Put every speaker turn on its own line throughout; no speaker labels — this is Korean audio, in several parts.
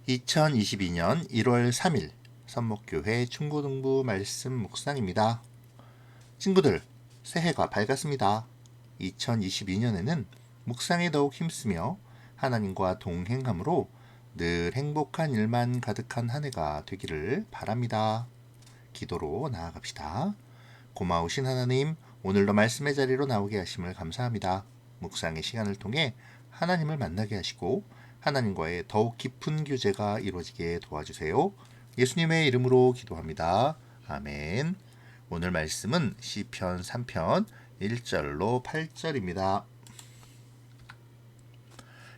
2022년 1월 3일 선목교회 충고등부 말씀 묵상입니다. 친구들, 새해가 밝았습니다. 2022년에는 묵상에 더욱 힘쓰며 하나님과 동행함으로 늘 행복한 일만 가득한 한 해가 되기를 바랍니다. 기도로 나아갑시다. 고마우신 하나님, 오늘도 말씀의 자리로 나오게 하심을 감사합니다. 묵상의 시간을 통해 하나님을 만나게 하시고 하나님과의 더욱 깊은 교제가 이루어지게 도와주세요. 예수님의 이름으로 기도합니다. 아멘. 오늘 말씀은 시편 3편 1절로 8절입니다.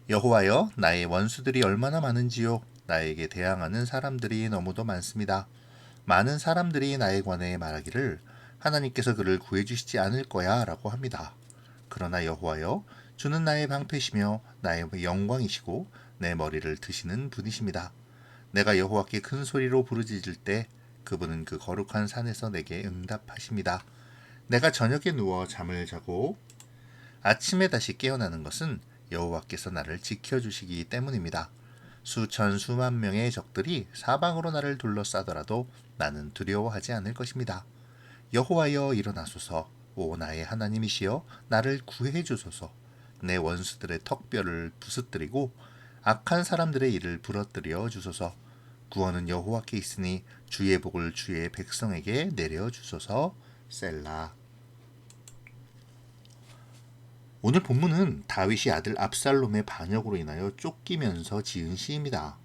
여호와여, 나의 원수들이 얼마나 많은지요. 나에게 대항하는 사람들이 너무도 많습니다. 많은 사람들이 나에 관해 말하기를 하나님께서 그를 구해주시지 않을 거야 라고 합니다. 그러나 여호와여, 주는 나의 방패시며 나의 영광이시고 내 머리를 드시는 분이십니다. 내가 여호와께 큰 소리로 부르짖을 때 그분은 그 거룩한 산에서 내게 응답하십니다. 내가 저녁에 누워 잠을 자고 아침에 다시 깨어나는 것은 여호와께서 나를 지켜주시기 때문입니다. 수천 수만 명의 적들이 사방으로 나를 둘러싸더라도 나는 두려워하지 않을 것입니다. 여호와여, 일어나소서. 오 나의 하나님이시여, 나를 구해 주소서. 내 원수들의 턱뼈를 부스뜨리고 악한 사람들의 일을 부러뜨려 주소서. 구원은 여호와께 있으니 주의 복을 주의 백성에게 내려 주소서. 셀라. 오늘 본문은 다윗이 아들 압살롬의 반역으로 인하여 쫓기면서 지은 시입니다.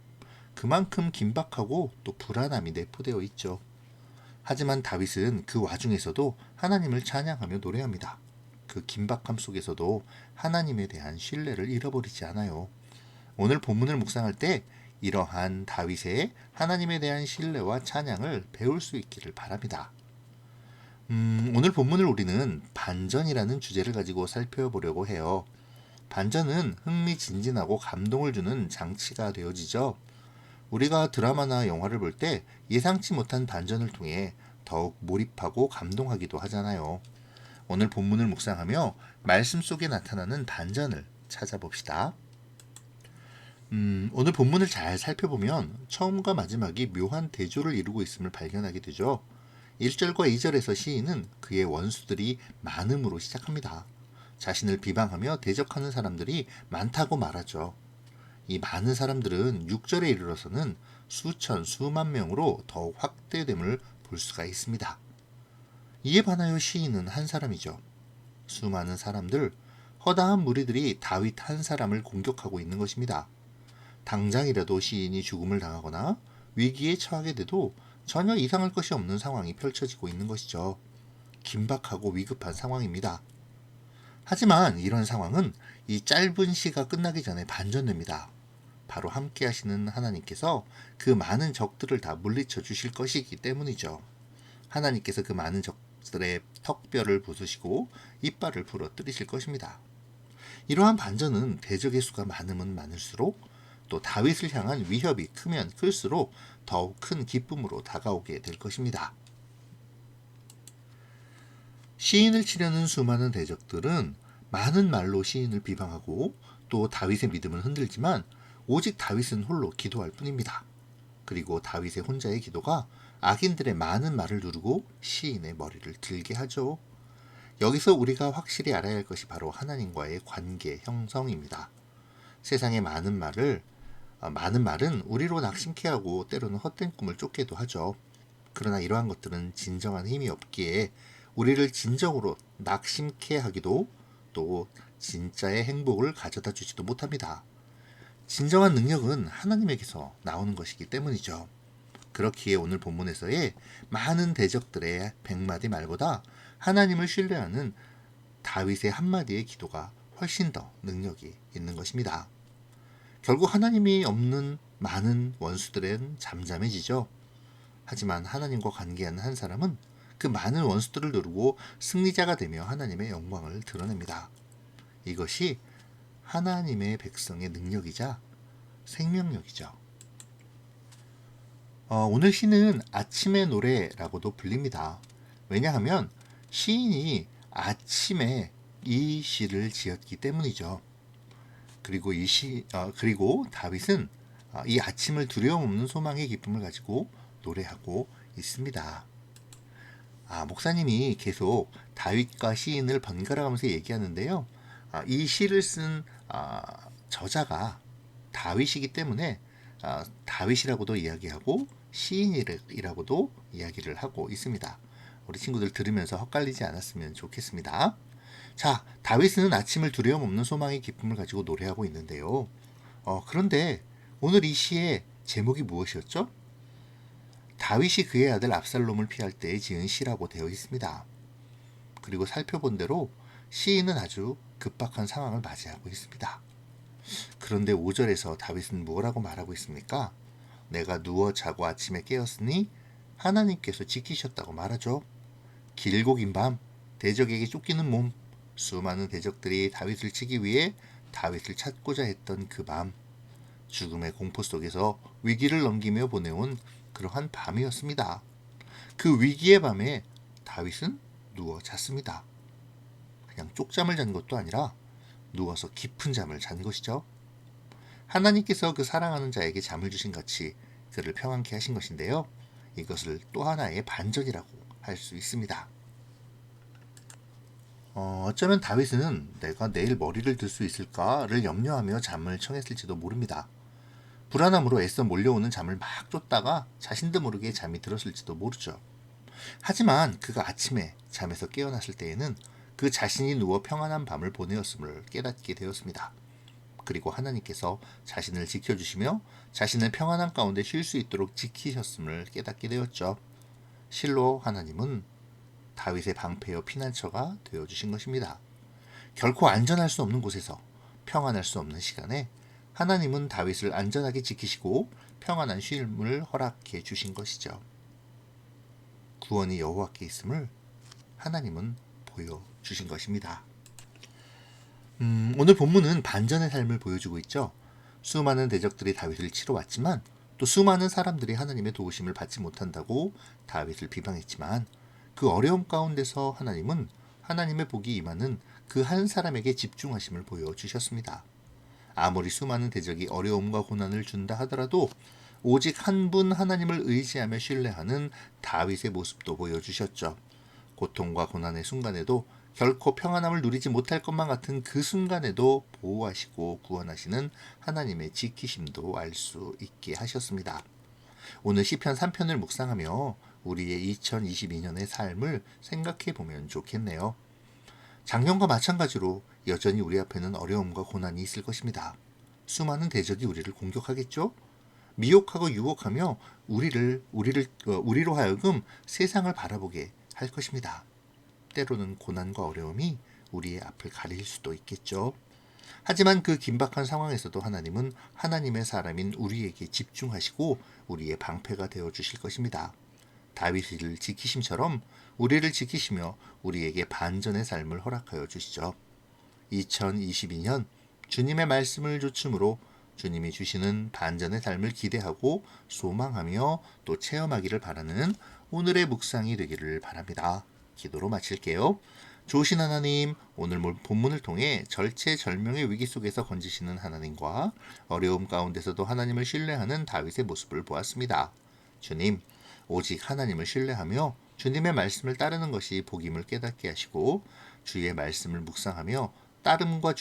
그만큼 긴박하고 또 불안함이 내포되어 있죠. 하지만 다윗은 그 와중에서도 하나님을 찬양하며 노래합니다. 그 긴박함 속에서도 하나님에 대한 신뢰를 잃어버리지 않아요. 오늘 본문을 묵상할 때 이러한 다윗의 하나님에 대한 신뢰와 찬양을 배울 수 있기를 바랍니다. 오늘 본문을 우리는 반전이라는 주제를 가지고 살펴보려고 해요. 반전은 흥미진진하고 감동을 주는 장치가 되어지죠. 우리가 드라마나 영화를 볼 때 예상치 못한 반전을 통해 더욱 몰입하고 감동하기도 하잖아요. 오늘 본문을 묵상하며 말씀 속에 나타나는 반전을 찾아봅시다. 오늘 본문을 잘 살펴보면 처음과 마지막이 묘한 대조를 이루고 있음을 발견하게 되죠. 1절과 2절에서 시인은 그의 원수들이 많음으로 시작합니다. 자신을 비방하며 대적하는 사람들이 많다고 말하죠. 이 많은 사람들은 6절에 이르러서는 수천, 수만 명으로 더욱 확대됨을 볼 수가 있습니다. 이에 반하여 시인은 한 사람이죠. 수많은 사람들, 허다한 무리들이 다윗 한 사람을 공격하고 있는 것입니다. 당장이라도 시인이 죽음을 당하거나 위기에 처하게 돼도 전혀 이상할 것이 없는 상황이 펼쳐지고 있는 것이죠. 긴박하고 위급한 상황입니다. 하지만 이런 상황은 이 짧은 시가 끝나기 전에 반전됩니다. 바로 함께 하시는 하나님께서 그 많은 적들을 다 물리쳐 주실 것이기 때문이죠. 하나님께서 그 많은 적들의 턱뼈를 부수시고 이빨을 부러뜨리실 것입니다. 이러한 반전은 대적의 수가 많으면 많을수록 또 다윗을 향한 위협이 크면 클수록 더욱 큰 기쁨으로 다가오게 될 것입니다. 시인을 치려는 수많은 대적들은 많은 말로 시인을 비방하고 또 다윗의 믿음을 흔들지만 오직 다윗은 홀로 기도할 뿐입니다. 그리고 다윗의 혼자의 기도가 악인들의 많은 말을 누르고 시인의 머리를 들게 하죠. 여기서 우리가 확실히 알아야 할 것이 바로 하나님과의 관계 형성입니다. 세상의 많은 말은 우리로 낙심케 하고 때로는 헛된 꿈을 쫓게도 하죠. 그러나 이러한 것들은 진정한 힘이 없기에 우리를 진정으로 낙심케 하기도 또 진짜의 행복을 가져다 주지도 못합니다. 진정한 능력은 하나님에게서 나오는 것이기 때문이죠. 그렇기에 오늘 본문에서의 많은 대적들의 100마디 말보다 하나님을 신뢰하는 다윗의 한마디의 기도가 훨씬 더 능력이 있는 것입니다. 결국 하나님이 없는 많은 원수들은 잠잠해지죠. 하지만 하나님과 관계하는 한 사람은 그 많은 원수들을 누르고 승리자가 되며 하나님의 영광을 드러냅니다. 이것이 하나님의 백성의 능력이자 생명력이죠. 오늘 시는 아침의 노래라고도 불립니다. 왜냐하면 시인이 아침에 이 시를 지었기 때문이죠. 그리고 다윗은 이 아침을 두려움 없는 소망의 기쁨을 가지고 노래하고 있습니다. 목사님이 계속 다윗과 시인을 번갈아 가면서 얘기하는데요. 이 시를 쓴 저자가 다윗이기 때문에 다윗이라고도 이야기하고 시인이라고도 이야기를 하고 있습니다. 우리 친구들 들으면서 헛갈리지 않았으면 좋겠습니다. 자, 다윗은 아침을 두려움 없는 소망의 기쁨을 가지고 노래하고 있는데요. 그런데 오늘 이 시의 제목이 무엇이었죠? 다윗이 그의 아들 압살롬을 피할 때 지은 시라고 되어 있습니다. 그리고 살펴본 대로 시인은 아주 급박한 상황을 맞이하고 있습니다. 그런데 5절에서 다윗은 뭐라고 말하고 있습니까? 내가 누워 자고 아침에 깨었으니 하나님께서 지키셨다고 말하죠. 길고 긴 밤, 대적에게 쫓기는 몸, 수많은 대적들이 다윗을 치기 위해 다윗을 찾고자 했던 그 밤, 죽음의 공포 속에서 위기를 넘기며 보내온 그러한 밤이었습니다. 그 위기의 밤에 다윗은 누워 잤습니다. 그냥 쪽잠을 잔 것도 아니라 누워서 깊은 잠을 잔 것이죠. 하나님께서 그 사랑하는 자에게 잠을 주신 같이 그를 평안케 하신 것인데요. 이것을 또 하나의 반전이라고 할 수 있습니다. 어쩌면 다윗은 내가 내일 머리를 들 수 있을까를 염려하며 잠을 청했을지도 모릅니다. 불안함으로 애써 몰려오는 잠을 막 쫓다가 자신도 모르게 잠이 들었을지도 모르죠. 하지만 그가 아침에 잠에서 깨어났을 때에는 그 자신이 누워 평안한 밤을 보내었음을 깨닫게 되었습니다. 그리고 하나님께서 자신을 지켜주시며 자신을 평안한 가운데 쉴 수 있도록 지키셨음을 깨닫게 되었죠. 실로 하나님은 다윗의 방패여 피난처가 되어주신 것입니다. 결코 안전할 수 없는 곳에서 평안할 수 없는 시간에 하나님은 다윗을 안전하게 지키시고 평안한 쉼을 허락해 주신 것이죠. 구원이 여호와께 있음을 하나님은 보여주신 것입니다. 오늘 본문은 반전의 삶을 보여주고 있죠. 수많은 대적들이 다윗을 치러 왔지만 또 수많은 사람들이 하나님의 도우심을 받지 못한다고 다윗을 비방했지만 그 어려움 가운데서 하나님은 하나님의 복이 임하는 그 한 사람에게 집중하심을 보여주셨습니다. 아무리 수많은 대적이 어려움과 고난을 준다 하더라도 오직 한 분 하나님을 의지하며 신뢰하는 다윗의 모습도 보여주셨죠. 고통과 고난의 순간에도 결코 평안함을 누리지 못할 것만 같은 그 순간에도 보호하시고 구원하시는 하나님의 지키심도 알 수 있게 하셨습니다. 오늘 시편 3편을 묵상하며 우리의 2022년의 삶을 생각해 보면 좋겠네요. 작년과 마찬가지로 여전히 우리 앞에는 어려움과 고난이 있을 것입니다. 수많은 대적이 우리를 공격하겠죠? 미혹하고 유혹하며 우리로 하여금 세상을 바라보게 할 것입니다. 때로는 고난과 어려움이 우리의 앞을 가릴 수도 있겠죠. 하지만 그 긴박한 상황에서도 하나님은 하나님의 사람인 우리에게 집중하시고 우리의 방패가 되어 주실 것입니다. 다윗을 지키심처럼 우리를 지키시며 우리에게 반전의 삶을 허락하여 주시죠. 2022년 주님의 말씀을 조춤으로 주님이 주시는 반전의 삶을 기대하고 소망하며 또 체험하기를 바라는 오늘의 묵상이 되기를 바랍니다. 기도로 마칠게요. 좋으신 하나님, 오늘 본문을 통해 절체절명의 위기 속에서 건지시는 하나님과 어려움 가운데서도 하나님을 신뢰하는 다윗의 모습을 보았습니다. 주님, 오직 하나님을 신뢰하며 주님의 말씀을 따르는 것이 복임을 깨닫게 하시고 주의 말씀을 묵상하며 따름과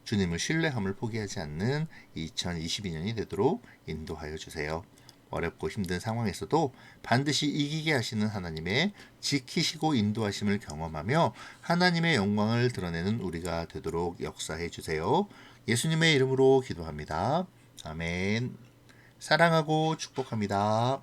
주님을 신뢰함을 포기하지 않는 2022년이 되도록 인도하여 주세요. 어렵고 힘든 상황에서도 반드시 이기게 하시는 하나님의 지키시고 인도하심을 경험하며 하나님의 영광을 드러내는 우리가 되도록 역사해 주세요. 예수님의 이름으로 기도합니다. 아멘. 사랑하고 축복합니다.